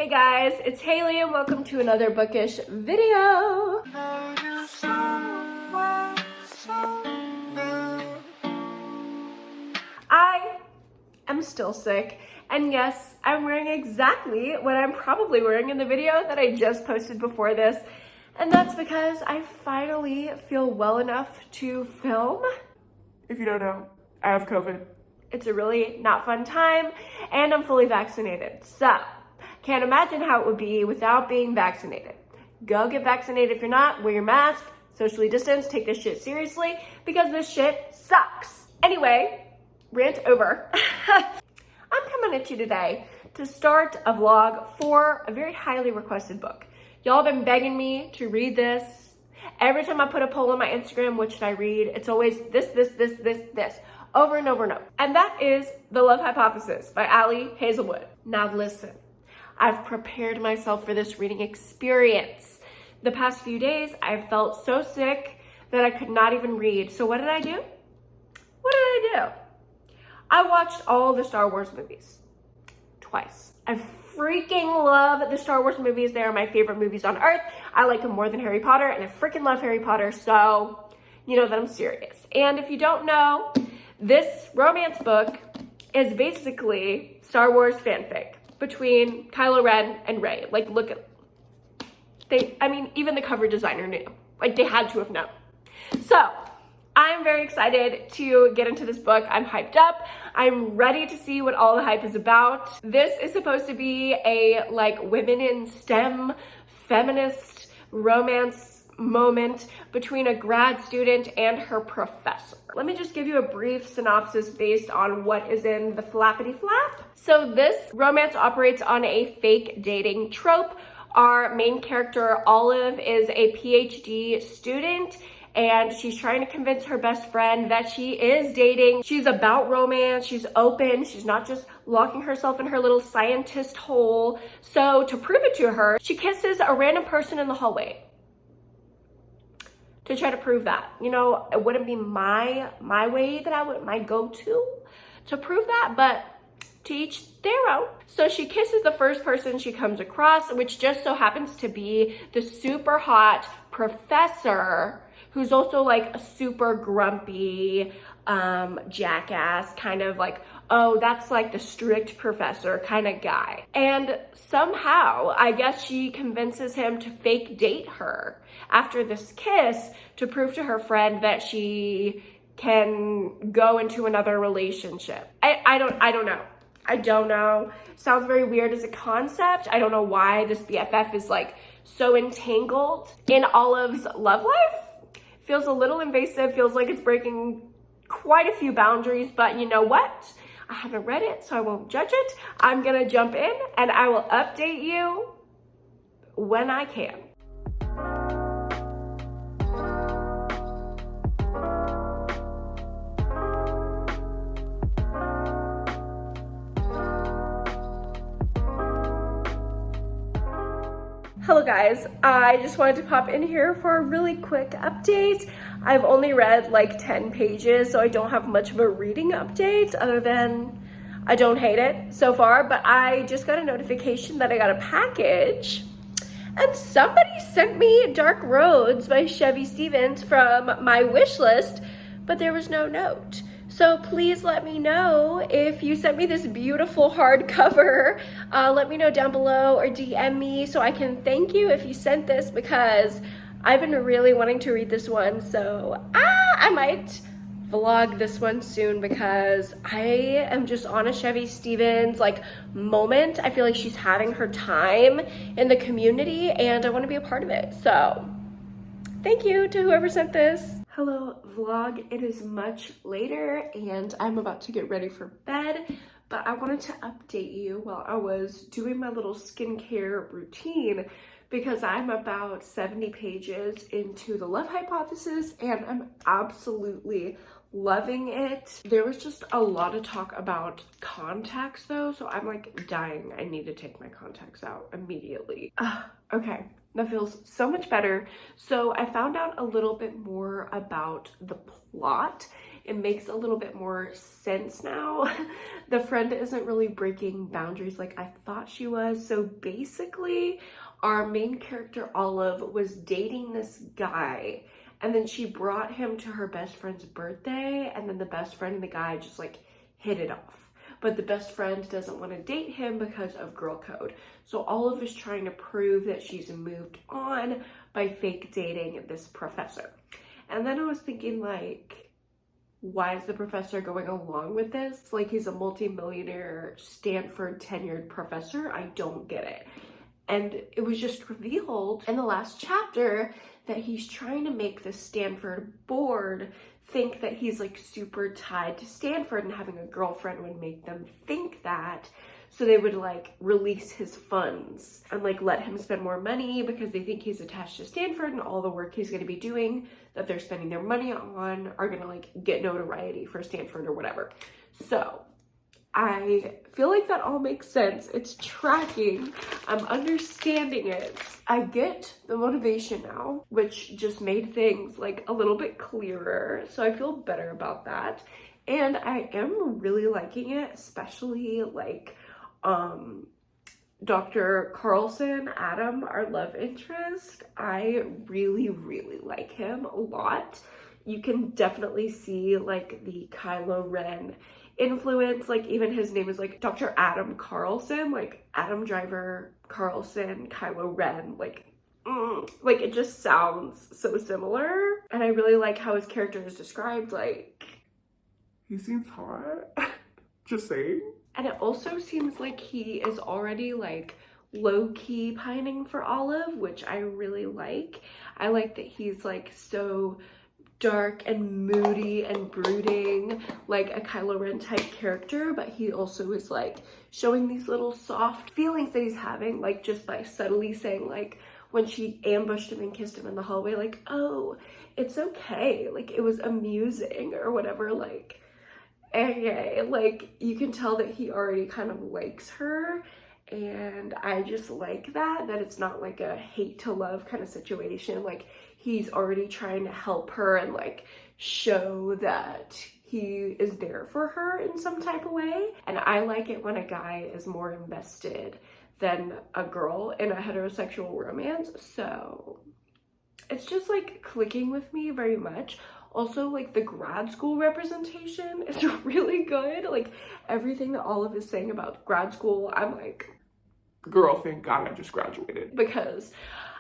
Hey guys, it's Haley and welcome to another bookish video. I am still sick, and yes, I'm wearing exactly what I'm probably wearing in the video that I just posted before this, and that's because I finally feel well enough to film. If you don't know, I have COVID. It's a really not fun time, and I'm fully vaccinated, so can't imagine how it would be without being vaccinated. Go get vaccinated if you're not, wear your mask, socially distance, take this shit seriously, because this shit sucks. Anyway, rant over. I'm coming at you today to start a vlog for a very highly requested book. Y'all have been begging me to read this. Every time I put a poll on my Instagram, what should I read? It's always this, over and over and over. And that is The Love Hypothesis by Ali Hazelwood. Now listen, I've prepared myself for this reading experience. The past few days, I felt so sick that I could not even read. So what did I do? I watched all the Star Wars movies twice. I freaking love the Star Wars movies. They are my favorite movies on earth. I like them more than Harry Potter, and I freaking love Harry Potter, so you know that I'm serious. And if you don't know, this romance book is basically Star Wars fanfic between Kylo Ren and Rey. Like, look at, even the cover designer knew. Like, they had to have known. So, I'm very excited to get into this book. I'm hyped up. I'm ready to see what all the hype is about. This is supposed to be a, like, women in STEM, feminist romance moment between a grad student and her professor. Let me just give you a brief synopsis based on what is in the flappity flap. So this romance operates on a fake dating trope. Our main character, Olive, is a PhD student, and she's trying to convince her best friend that she is dating. She's about romance, she's open, she's not just locking herself in her little scientist hole. So to prove it to her, she kisses a random person in the hallway to try to prove that. You know, it wouldn't be my way that I would, my go-to to prove that, but to each their own. So she kisses the first person she comes across, which just so happens to be the super hot professor, who's also like a super grumpy jackass, kind of like, oh, that's like the strict professor kind of guy. And somehow, I guess she convinces him to fake date her after this kiss to prove to her friend that she can go into another relationship. I don't know. Sounds very weird as a concept. I don't know why this BFF is like so entangled in Olive's love life. Feels a little invasive, feels like it's breaking quite a few boundaries, but you know what? I haven't read it, so I won't judge it. I'm gonna jump in and I will update you when I can. Hello guys, I just wanted to pop in here for a really quick update. I've only read like 10 pages, so I don't have much of a reading update other than I don't hate it so far, but I just got a notification that I got a package and somebody sent me Dark Roads by Chevy Stevens from my wish list, but there was no note. So please let me know if you sent me this beautiful hardcover. Let me know down below or DM me so I can thank you if you sent this, because I've been really wanting to read this one. So I might vlog this one soon because I am just on a Chevy Stevens like moment. I feel like she's having her time in the community and I want to be a part of it. So thank you to whoever sent this. Hello vlog, it is much later and I'm about to get ready for bed, but I wanted to update you while I was doing my little skincare routine because I'm about 70 pages into The Love Hypothesis and I'm absolutely loving it. There was just a lot of talk about contacts though, so I'm like dying. I need to take my contacts out immediately. Okay. That feels so much better. So I found out a little bit more about the plot it makes a little bit more sense now. The friend isn't really breaking boundaries like I thought she was. So basically, our main character Olive was dating this guy, and then she brought him to her best friend's birthday, and then the best friend and the guy just like hit it off. But the best friend doesn't want to date him because of girl code. So Olive is trying to prove that she's moved on by fake dating this professor. And then I was thinking, like, why is the professor going along with this? Like, he's a multi-millionaire Stanford tenured professor. I don't get it. And it was just revealed in the last chapter that he's trying to make the Stanford board think that he's like super tied to Stanford, and having a girlfriend would make them think that. So they would like release his funds and like let him spend more money because they think he's attached to Stanford, and all the work he's going to be doing that they're spending their money on are going to like get notoriety for Stanford or whatever. So I feel like that all makes sense. It's tracking. I'm understanding it. I get the motivation now, which just made things like a little bit clearer. So I feel better about that. And I am really liking it, especially like Dr. Carlson, Adam, our love interest. I really, really like him a lot. You can definitely see like the Kylo Ren influence. Like even his name is like Dr. Adam Carlson, like Adam Driver, Carlson, Kylo Ren, like it just sounds so similar. And I really like how his character is described. Like, he seems hot. Just saying. And it also seems like he is already like low-key pining for Olive, which I really like. I like that he's like so dark and moody and brooding, like a Kylo Ren type character, but he also is like showing these little soft feelings that he's having, like just by subtly saying, like when she ambushed him and kissed him in the hallway, like, oh, it's okay, like it was amusing or whatever, like, okay, like you can tell that he already kind of likes her. And I just like that it's not like a hate to love kind of situation. Like he's already trying to help her and like show that he is there for her in some type of way. And I like it when a guy is more invested than a girl in a heterosexual romance. So it's just like clicking with me very much. Also, like the grad school representation is really good. Like everything that Olive is saying about grad school, I'm like, girl, thank God I just graduated. Because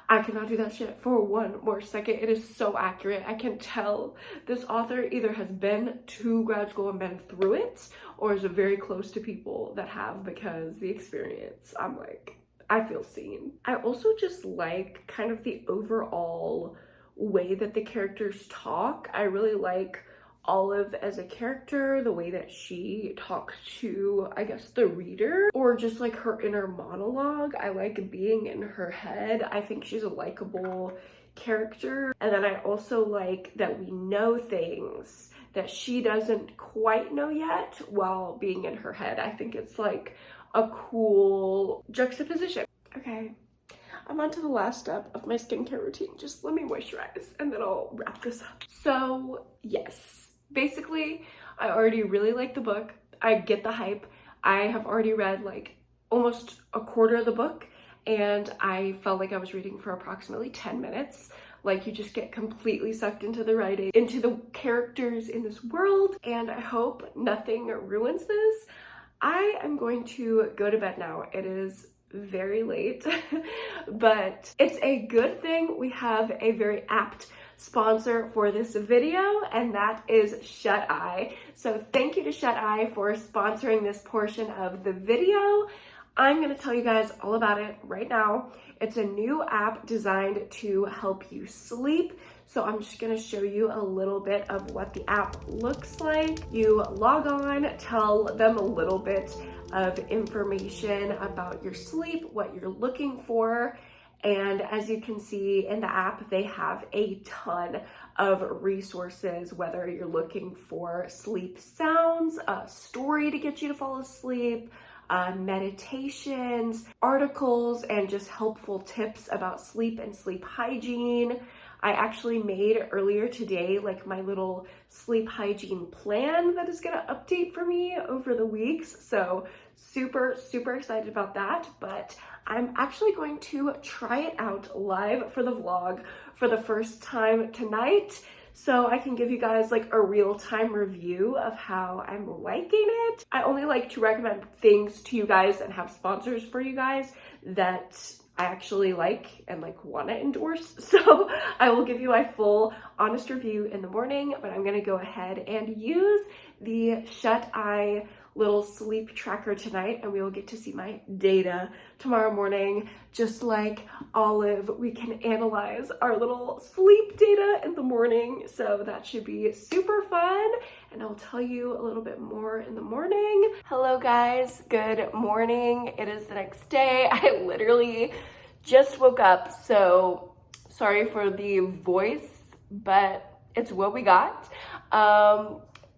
I cannot do that shit for one more second. It is so accurate. I can tell this author either has been to grad school and been through it, or is very close to people that have, because the experience, I'm like, I feel seen. I also just like kind of the overall way that the characters talk. I really like Olive as a character, the way that she talks to, I guess, the reader, or just like her inner monologue. I like being in her head. I think she's a likable character. And then I also like that we know things that she doesn't quite know yet while being in her head. I think it's like a cool juxtaposition. Okay, I'm on to the last step of my skincare routine. Just let me moisturize and then I'll wrap this up. So yes, basically, I already really like the book. I get the hype. I have already read like almost a quarter of the book, and I felt like I was reading for approximately 10 minutes. Like you just get completely sucked into the writing, into the characters in this world, and I hope nothing ruins this. I am going to go to bed now. It is very late, but it's a good thing we have a very apt sponsor for this video, and that is Shuteye. So thank you to Shuteye for sponsoring this portion of the video. I'm going to tell you guys all about it right now. It's a new app designed to help you sleep. So I'm just going to show you a little bit of what the app looks like. You log on, tell them a little bit of information about your sleep, what you're looking for. And as you can see in the app, they have a ton of resources, whether you're looking for sleep sounds, a story to get you to fall asleep, meditations, articles, and just helpful tips about sleep and sleep hygiene. I actually made earlier today like my little sleep hygiene plan that is gonna update for me over the weeks. So super excited about that. But I'm actually going to try it out live for the vlog for the first time tonight, so I can give you guys like a real-time review of how I'm liking it. I only like to recommend things to you guys and have sponsors for you guys that I actually like and like want to endorse. So I will give you my full honest review in the morning, but I'm gonna go ahead and use the shuteye little sleep tracker tonight, and we will get to see my data tomorrow morning. Just like Olive, we can analyze our little sleep data in the morning, so that should be super fun, and I'll tell you a little bit more in the morning. Hello guys, good morning. It is the next day. I literally just woke up, so sorry for the voice, but it's what we got.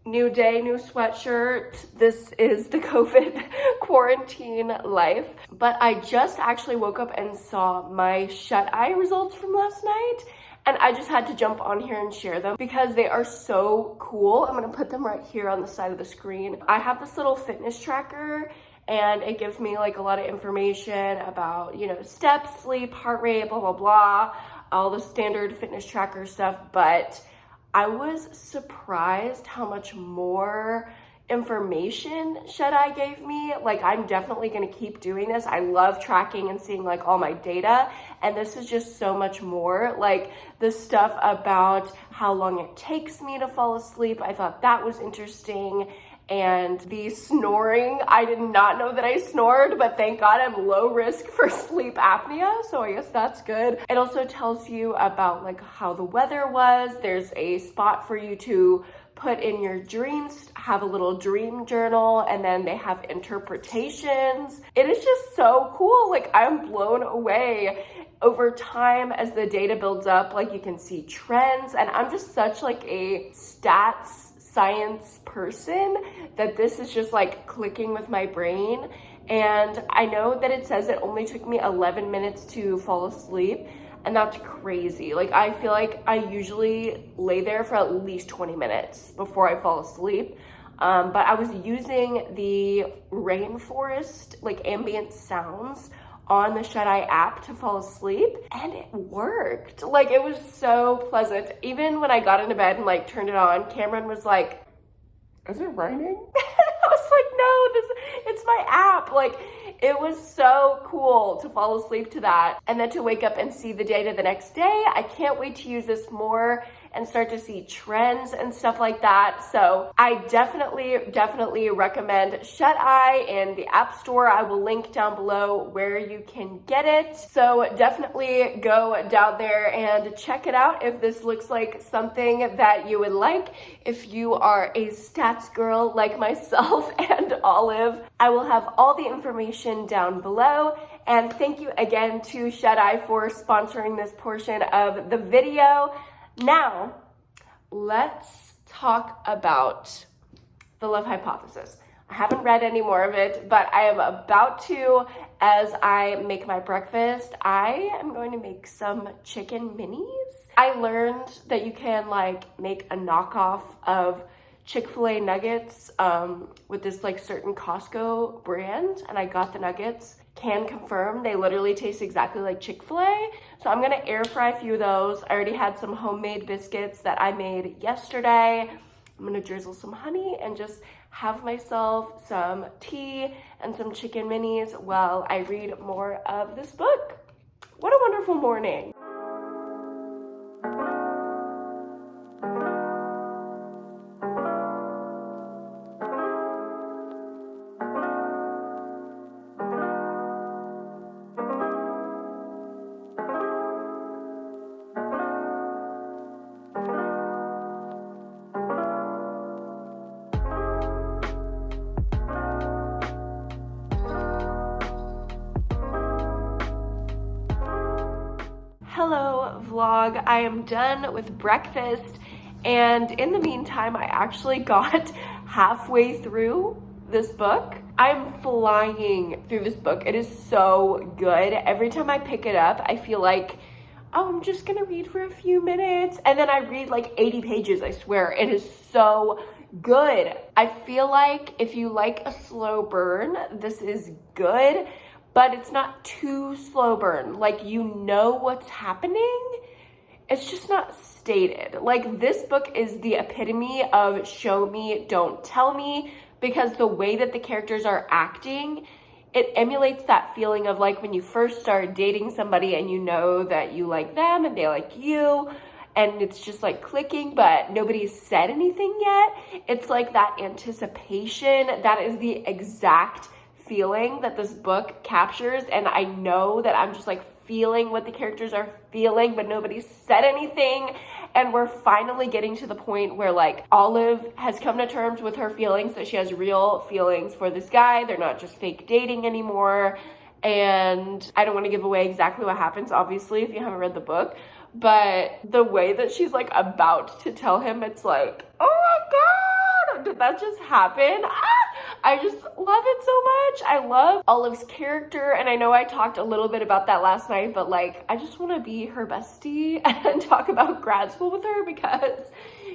New day, new sweatshirt. This is the COVID quarantine life. But I just actually woke up and saw my shut-eye results from last night, and I just had to jump on here and share them because they are so cool. I'm gonna put them right here on the side of the screen. I have this little fitness tracker, and it gives me like a lot of information about, you know, steps, sleep, heart rate, blah, blah, blah, all the standard fitness tracker stuff. But I was surprised how much more information shuteye gave me. Like, I'm definitely gonna keep doing this. I love tracking and seeing like all my data, and this is just so much more. Like the stuff about how long it takes me to fall asleep, I thought that was interesting. And the snoring, I did not know that I snored, but thank God I'm low risk for sleep apnea, so I guess that's good. It also tells you about like how the weather was. There's a spot for you to put in your dreams, have a little dream journal, and then they have interpretations. It is just so cool. Like, I'm blown away. Over time, as the data builds up, like you can see trends, and I'm just such like a stats science person that this is just like clicking with my brain. And I know that it says it only took me 11 minutes to fall asleep, and that's crazy. Like, I feel like I usually lay there for at least 20 minutes before I fall asleep. But I was using the rainforest, like ambient sounds on the shuteye app to fall asleep, and it worked. Like, it was so pleasant. Even when I got into bed and like turned it on, Cameron was like, "Is it raining?" I was like, "No, it's my app." Like, it was so cool to fall asleep to that, and then to wake up and see the data the next day. I can't wait to use this more and start to see trends and stuff like that. So I definitely recommend shuteye in the App Store. I will link down below where you can get it. So definitely go down there and check it out if this looks like something that you would like. If you are a stats girl like myself and Olive, I will have all the information down below. And thank you again to shuteye for sponsoring this portion of the video. Now, let's talk about the love hypothesis. I haven't read any more of it, but I am about to. As I make my breakfast, I am going to make some chicken minis. I learned that you can like make a knockoff of Chick-fil-A nuggets with this like certain Costco brand, and I got the nuggets. Can confirm they literally taste exactly like Chick-fil-A. So I'm gonna air fry a few of those. I already had some homemade biscuits that I made yesterday. I'm gonna drizzle some honey and just have myself some tea and some chicken minis while I read more of this book. What a wonderful morning. Hello vlog, I am done with breakfast, and in the meantime I actually got halfway through this book. I'm flying through this book. It is so good. Every time I pick it up, I feel like, oh, I'm just gonna read for a few minutes. And then I read like 80 pages, I swear. It is so good. I feel like if you like a slow burn, this is good, but it's not too slow burn. Like, you know what's happening. It's just not stated. Like, this book is the epitome of show me, don't tell me, because the way that the characters are acting, it emulates that feeling of like when you first start dating somebody and you know that you like them and they like you, and it's just like clicking, but nobody's said anything yet. It's like that anticipation. That is the exact feeling that this book captures, and I know that I'm just like feeling what the characters are feeling, but nobody said anything. And we're finally getting to the point where like Olive has come to terms with her feelings, that she has real feelings for this guy. They're not just fake dating anymore. And I don't want to give away exactly what happens, obviously, if you haven't read the book, but the way that she's like about to tell him, it's like, oh my God, did that just happen? I just love it so much. I love Olive's character, and I know I talked a little bit about that last night, but like, I just want to be her bestie and talk about grad school with her because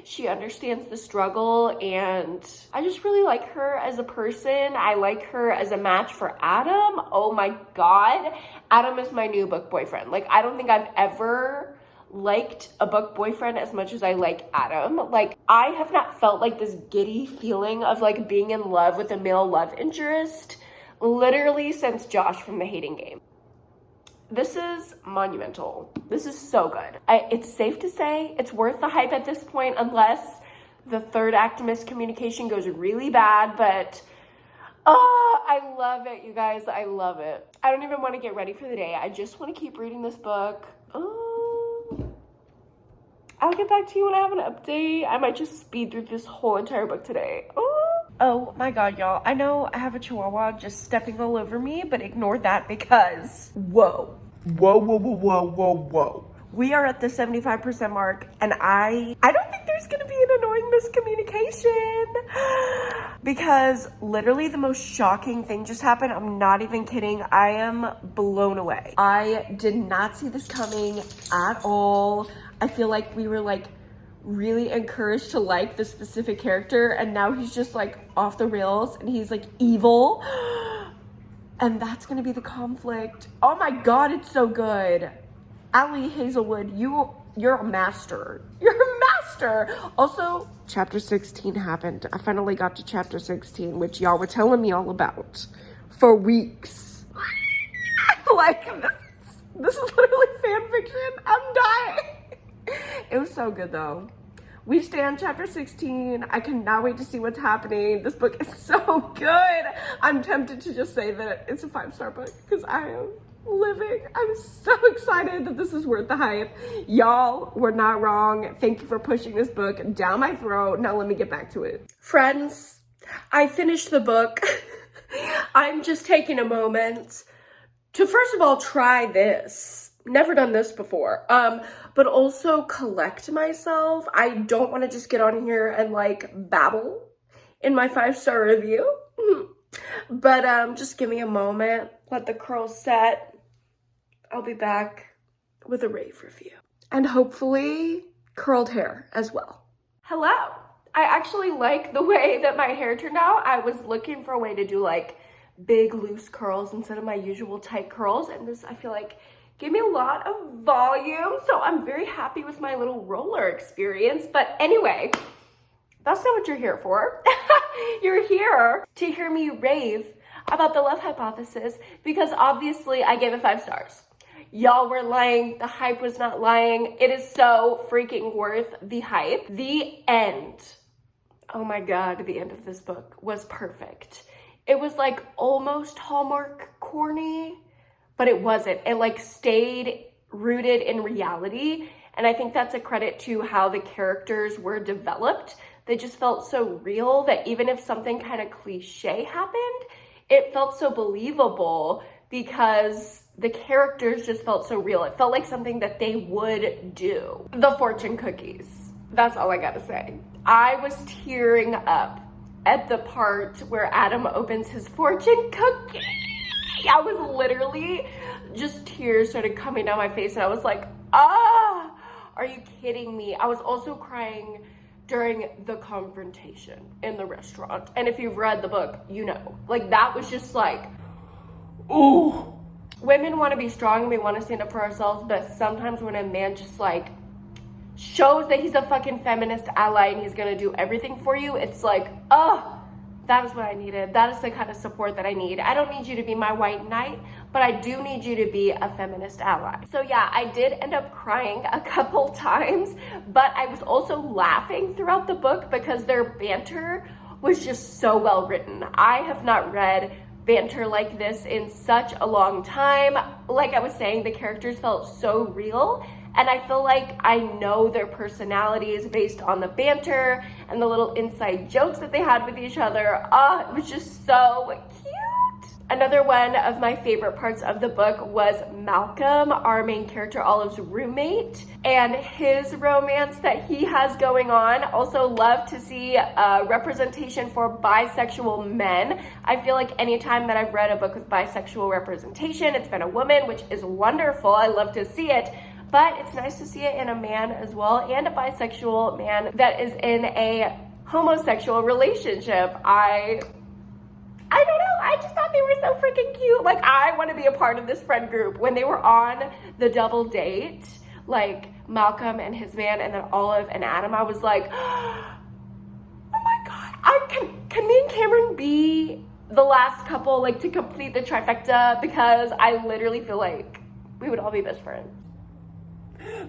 she understands the struggle, and I just really like her as a person. I like her as a match for Adam. Oh my God. Adam is my new book boyfriend. Like, I don't think I've ever liked a book boyfriend as much as I like Adam. Like, I have not felt like this giddy feeling of like being in love with a male love interest literally since Josh from The Hating Game. This is monumental. This is so good. It's safe to say it's worth the hype at this point, unless the third act miscommunication goes really bad, but I love it, you guys. I love it. I don't even want to get ready for the day. I just want to keep reading this book. I'll get back to you when I have an update. I might just speed through this whole entire book today. Oh my God, y'all. I know I have a chihuahua just stepping all over me, but ignore that because whoa. We are at the 75% mark, and I don't think there's gonna be an annoying miscommunication because literally the most shocking thing just happened. I'm not even kidding. I am blown away. I did not see this coming at all. I feel like we were like really encouraged to like the specific character, and now he's just like off the rails and he's like evil. And that's gonna be the conflict. Oh my God, it's so good. Ali Hazelwood, you're a master. You're a master. Also, chapter 16 happened. I finally got to chapter 16, which y'all were telling me all about for weeks. Like, this is literally fan fiction. I'm dying. It was so good though. We stay on chapter 16. I cannot wait to see what's happening. This book is so good. I'm tempted to just say that it's a 5-star book because I am living. I'm so excited that this is worth the hype. Y'all were not wrong. Thank you for pushing this book down my throat. Now let me get back to it. Friends, I finished the book. I'm just taking a moment to first of all try this. Never done this before. But also collect myself. I don't want to just get on here and like babble in my 5-star review. But just give me a moment. Let the curls set. I'll be back with a rave review. And hopefully curled hair as well. Hello. I actually like the way that my hair turned out. I was looking for a way to do like big loose curls instead of my usual tight curls. And this, I feel like, gave me a lot of volume. So I'm very happy with my little roller experience. But anyway, that's not what you're here for. You're here to hear me rave about the love hypothesis because obviously I gave it 5 stars. Y'all were lying. The hype was not lying. It is so freaking worth the hype. The end. Oh my God, the end of this book was perfect. It was like almost Hallmark corny, but it wasn't. It like stayed rooted in reality. And I think that's a credit to how the characters were developed. They just felt so real that even if something kind of cliche happened, it felt so believable because the characters just felt so real. It felt like something that they would do. The fortune cookies. That's all I gotta say. I was tearing up at the part where Adam opens his fortune cookie. I was literally, just tears started coming down my face, and I was like, ah, are you kidding me? I was also crying during the confrontation in the restaurant. And if you've read the book, you know, like that was just like, ooh. Women want to be strong and we want to stand up for ourselves, but sometimes when a man just like shows that he's a fucking feminist ally and he's gonna do everything for you, it's like, oh, that is what I needed. That is the kind of support that I need. I don't need you to be my white knight, but I do need you to be a feminist ally. So yeah, I did end up crying a couple times, but I was also laughing throughout the book because their banter was just so well written. I have not read banter like this in such a long time. Like I was saying, the characters felt so real, and I feel like I know their personalities based on the banter and the little inside jokes that they had with each other. It was just so cute. Another one of my favorite parts of the book was Malcolm, our main character Olive's roommate, and his romance that he has going on. Also love to see representation for bisexual men. I feel like anytime that I've read a book with bisexual representation, it's been a woman, which is wonderful. I love to see it. But it's nice to see it in a man as well, and a bisexual man that is in a homosexual relationship. I don't know, I just thought they were so freaking cute. Like, I want to be a part of this friend group. When they were on the double date, like Malcolm and his man, and then Olive and Adam, I was like, oh my God, can me and Cameron be the last couple, like, to complete the trifecta? Because I literally feel like we would all be best friends.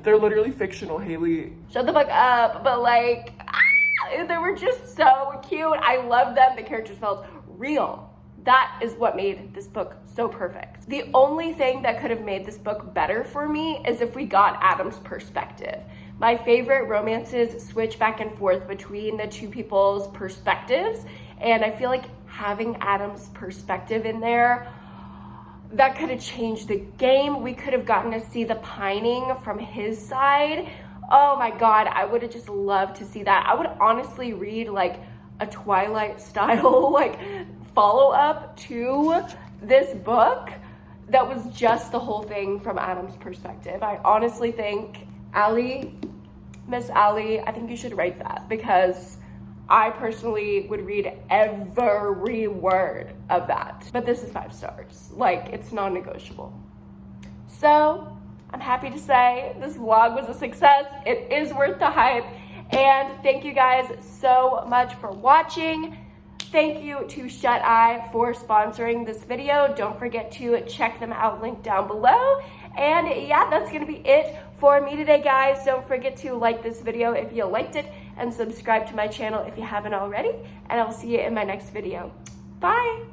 They're literally fictional, Hailey. Shut the fuck up. But like, they were just so cute. I love them. The characters felt real. That is what made this book so perfect. The only thing that could have made this book better for me is if we got Adam's perspective. My favorite romances switch back and forth between the two people's perspectives, and I feel like having Adam's perspective in there, that could have changed the game. We could have gotten to see the pining from his side. Oh my God, I would have just loved to see that. I would honestly read like a Twilight style like follow-up to this book that was just the whole thing from Adam's perspective. I honestly think Miss Allie, I think you should write that, because I personally would read every word of that. But this is 5 stars. Like, it's non-negotiable. So, I'm happy to say this vlog was a success. It is worth the hype. And thank you guys so much for watching. Thank you to Shuteye for sponsoring this video. Don't forget to check them out, link down below. And yeah, that's gonna be it for me today, guys. Don't forget to like this video if you liked it, and subscribe to my channel if you haven't already. And I'll see you in my next video. Bye.